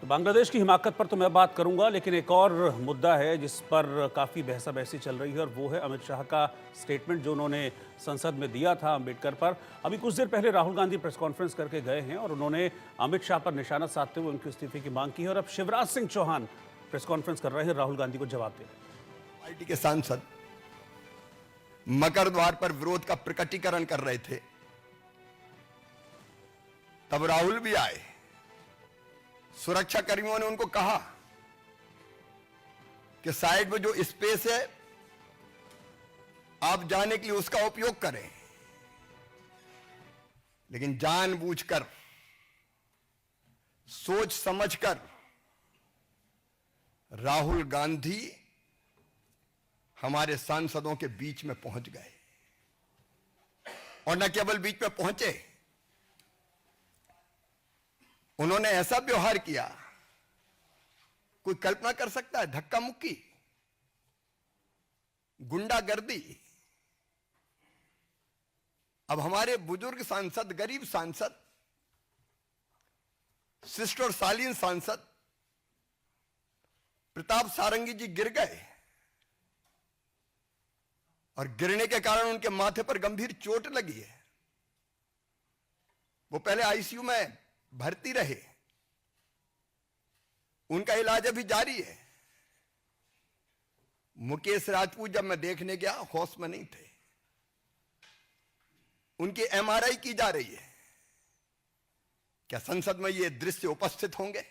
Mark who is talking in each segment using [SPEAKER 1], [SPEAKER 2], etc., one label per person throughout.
[SPEAKER 1] तो बांग्लादेश की हिमाकत पर तो मैं बात करूंगा, लेकिन एक और मुद्दा है जिस पर काफ़ी बहसा बहसी चल रही है और वो है अमित शाह का स्टेटमेंट जो उन्होंने संसद में दिया था अम्बेडकर पर। अभी कुछ देर पहले राहुल गांधी प्रेस कॉन्फ्रेंस करके गए हैं और उन्होंने अमित शाह पर निशाना साधते हुए उनके इस्तीफे की मांग की है और अब शिवराज सिंह चौहान प्रेस कॉन्फ्रेंस कर रहे हैं, राहुल गांधी को जवाब दे रहे हैं।
[SPEAKER 2] पार्टी के सांसद मकर द्वार पर विरोध का प्रकटीकरण कर रहे थे, तब राहुल भी आए। सुरक्षा कर्मियों ने उनको कहा कि साइड में जो स्पेस है आप जाने के लिए उसका उपयोग करें, लेकिन जानबूझकर सोच समझकर राहुल गांधी हमारे सांसदों के बीच में पहुंच गए और न केवल बीच में पहुंचे, उन्होंने ऐसा व्यवहार किया, कोई कल्पना कर सकता है? धक्का मुक्की, गुंडागर्दी। अब हमारे बुजुर्ग सांसद, गरीब सांसद, शिष्ट और शालीन सांसद प्रताप सारंगी जी गिर गए और गिरने के कारण उनके माथे पर गंभीर चोट लगी है। वो पहले आईसीयू में भर्ती रहे, उनका इलाज अभी जारी है। मुकेश राजपूत जब मैं देखने गया होश में नहीं थे, उनकी एमआरआई की जा रही है। क्या संसद में ये दृश्य उपस्थित होंगे?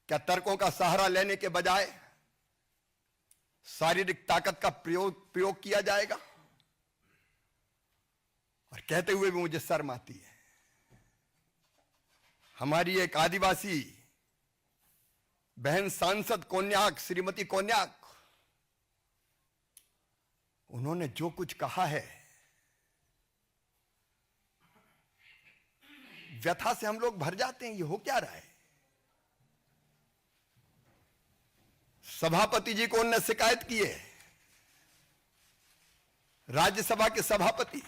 [SPEAKER 2] क्या तर्कों का सहारा लेने के बजाय शारीरिक ताकत का प्रयोग किया जाएगा? और कहते हुए भी मुझे शर्म आती है। हमारी एक आदिवासी बहन सांसद कोन्याक, श्रीमती कोन्याक, उन्होंने जो कुछ कहा है, व्यथा से हम लोग भर जाते हैं। ये हो क्या रहा है? सभापति जी को उन्होंने शिकायत की है, राज्यसभा के सभापति,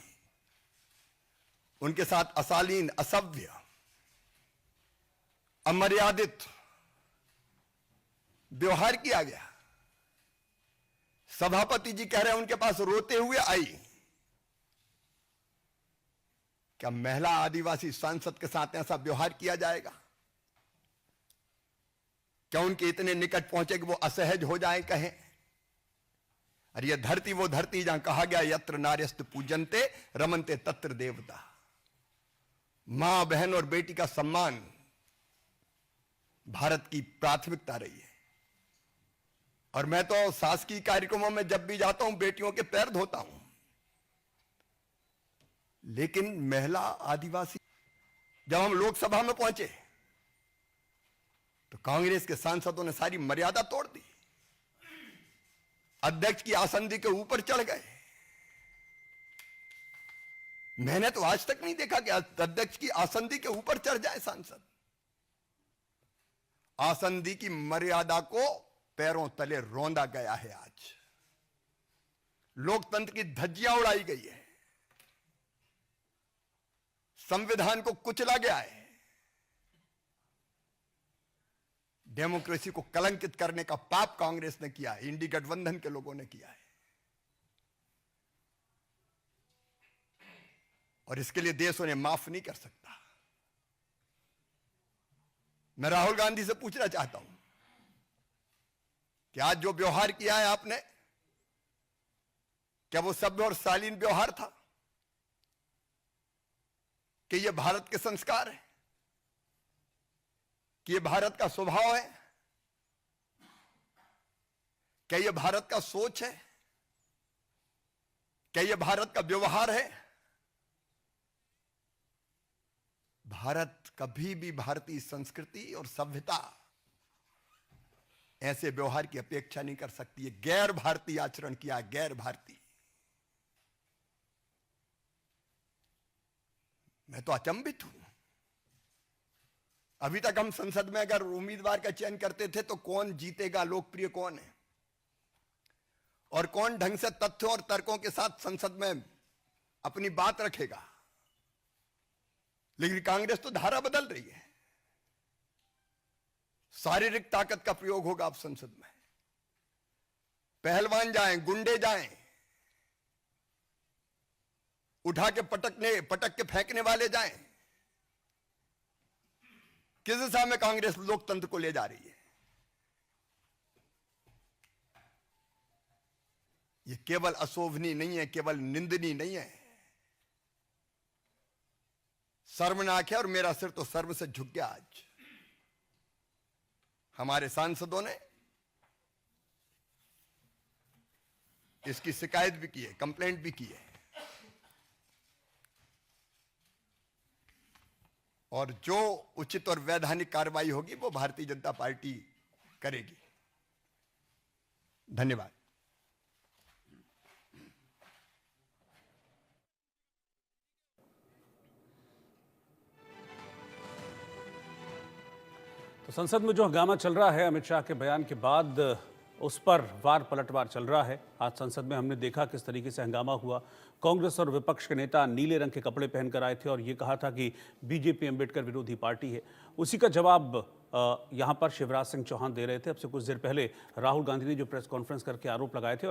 [SPEAKER 2] उनके साथ अशालीन, असभ्य, अमर्यादित व्यवहार किया गया। सभापति जी कह रहे हैं उनके पास रोते हुए आई। क्या महिला आदिवासी सांसद के साथ ऐसा व्यवहार किया जाएगा? क्या उनके इतने निकट पहुंचे कि वो असहज हो जाएं, कहें अरे ये धरती वो धरती जहां कहा गया यत्र नार्यस्त पूजनते रमनते तत्र देवता। मां, बहन और बेटी का सम्मान भारत की प्राथमिकता रही है। और मैं तो शासकीय कार्यक्रमों में जब भी जाता हूं बेटियों के पैर धोता हूं, लेकिन महिला आदिवासी, जब हम लोकसभा में पहुंचे तो कांग्रेस के सांसदों ने सारी मर्यादा तोड़ दी, अध्यक्ष की आसंदी के ऊपर चढ़ गए। मैंने तो आज तक नहीं देखा कि अध्यक्ष की आसंदी के ऊपर चढ़ जाए सांसद। आसंदी की मर्यादा को पैरों तले रौंदा गया है। आज लोकतंत्र की धज्जियां उड़ाई गई है, संविधान को कुचला गया है, डेमोक्रेसी को कलंकित करने का पाप कांग्रेस ने किया है, इंडी गठबंधन के लोगों ने किया है। और इसके लिए देश उन्हें माफ नहीं कर सकता। मैं राहुल गांधी से पूछना चाहता हूं कि आज जो व्यवहार किया है आपने, क्या वो सभ्य और शालीन व्यवहार था? कि ये भारत के संस्कार है? कि ये भारत का स्वभाव है? क्या ये भारत का सोच है? क्या ये भारत का व्यवहार है? भारत कभी भी भारतीय संस्कृति और सभ्यता ऐसे व्यवहार की अपेक्षा नहीं कर सकती है। गैर भारतीय आचरण किया, गैर भारतीय। मैं तो अचंभित हूं। अभी तक हम संसद में अगर उम्मीदवार का चयन करते थे तो कौन जीतेगा, लोकप्रिय कौन है और कौन ढंग से तथ्यों और तर्कों के साथ संसद में अपनी बात रखेगा। लेकिन कांग्रेस तो धारा बदल रही है। शारीरिक ताकत का प्रयोग होगा अब संसद में। पहलवान जाएं, गुंडे जाएं, उठा के पटक के फेंकने वाले जाएं। किस दिशा में कांग्रेस लोकतंत्र को ले जा रही है? ये केवल अशोभनीय नहीं है, केवल निंदनीय नहीं है, शर्मनाक है। और मेरा सिर तो शर्म से झुक गया आज। हमारे सांसदों ने इसकी शिकायत भी की है, कंप्लेंट भी की है, और जो उचित और वैधानिक कार्रवाई होगी वो भारतीय जनता पार्टी करेगी। धन्यवाद।
[SPEAKER 1] तो संसद में जो हंगामा चल रहा है अमित शाह के बयान के बाद, उस पर वार पलटवार चल रहा है। आज संसद में हमने देखा किस तरीके से हंगामा हुआ। कांग्रेस और विपक्ष के नेता नीले रंग के कपड़े पहनकर आए थे और ये कहा था कि बीजेपी अंबेडकर विरोधी पार्टी है। उसी का जवाब यहां पर शिवराज सिंह चौहान दे रहे थे। अब से कुछ देर पहले राहुल गांधी ने जो प्रेस कॉन्फ्रेंस करके आरोप लगाए थे और